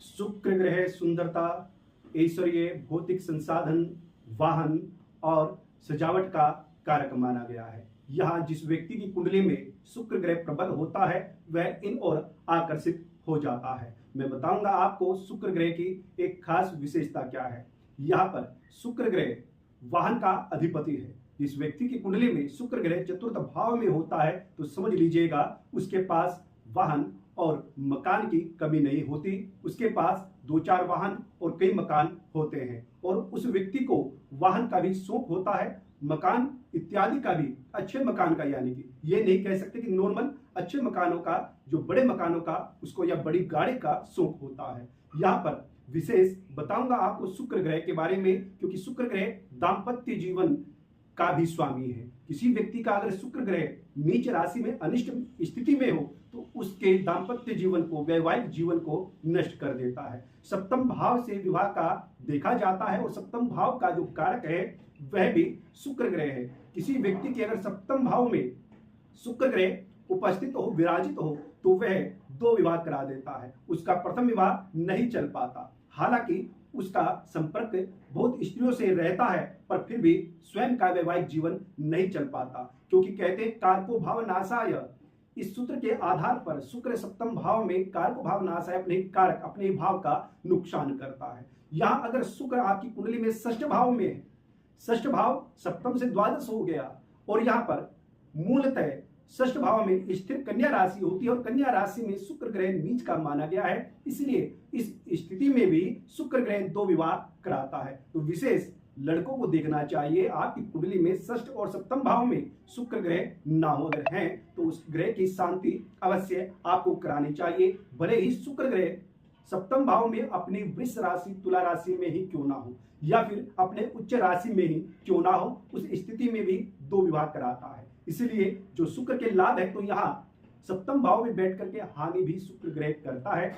शुक्र ग्रह सुंदरता, ऐश्वर्य, भौतिक संसाधन, वाहन और सजावट का कारक माना गया है। यहाँ जिस व्यक्ति की कुंडली में शुक्र ग्रह प्रबल होता है वह इन ओर आकर्षित हो जाता है। मैं बताऊंगा आपको शुक्र ग्रह की एक खास विशेषता क्या है। यहाँ पर शुक्र ग्रह वाहन का अधिपति है। जिस व्यक्ति की कुंडली में शुक्र ग्रह चतुर्थ भाव में होता है तो समझ लीजिएगा उसके पास वाहन और मकान की कमी नहीं होती। उसके पास 2-4 वाहन और कई मकान होते हैं और उस व्यक्ति को वाहन का भी शौक होता है, मकान इत्यादि का भी, अच्छे मकान का, यानी कि ये नहीं कह सकते कि नॉर्मल, अच्छे मकानों का, जो बड़े मकानों का उसको या बड़ी गाड़ी का शौक होता है। यहाँ पर विशेष बताऊंगा आपको शुक्र ग्रह के बारे में, क्योंकि शुक्र ग्रह दाम्पत्य जीवन का भी स्वामी है। किसी व्यक्ति का अगर शुक्र ग्रह नीच राशि में अनिष्ट स्थिति में हो तो उसके दाम्पत्य जीवन को, वैवाहिक जीवन को नष्ट कर देता है। सप्तम भाव से विवाह का देखा जाता है और सप्तम भाव का जो कारक है वह भी शुक्र ग्रह है। किसी व्यक्ति के अगर सप्तम भाव में शुक्र ग्रह उपस्थित हो, विराजित हो, तो वह 2 विवाह करा देता है। उसका प्रथम विवाह नहीं चल पाता, हालांकि उसका संपर्क बहुत स्त्रियों से रहता है, पर फिर भी स्वयं का वैवाहिक जीवन नहीं चल पाता, क्योंकि कहते हैं कारको भाव नाशाय। इस सूत्र के आधार पर शुक्र सप्तम भाव में कारको भाव नाशाय, अपने कारक, अपने भाव का नुकसान करता है। यहां अगर शुक्र आपकी कुंडली में षष्ठ भाव में है, षष्ठ भाव सप्तम से द्वादश हो गया, और यहां पर मूलतः षष्ठ भाव में स्थिर कन्या राशि होती है और कन्या राशि में शुक्र ग्रह नीच का माना गया है, इसलिए इस स्थिति में भी शुक्र ग्रह 2 विवाह कराता है। तो विशेष लड़कों को देखना चाहिए आपकी कुंडली में षष्ठ और सप्तम भाव में शुक्र ग्रह ना हो, अगर हैं तो उस ग्रह की शांति अवश्य आपको करानी चाहिए। भले ही शुक्र ग्रह सप्तम भाव में अपनी वृष राशि, तुला राशि में ही क्यों ना हो, या फिर अपने उच्च राशि में ही क्यों ना हो, उस स्थिति में भी 2 विवाह कराता है। इसलिए जो शुक्र के लाभ है, तो यहाँ सप्तम भाव में बैठ करके हानि भी शुक्र ग्रह करता है।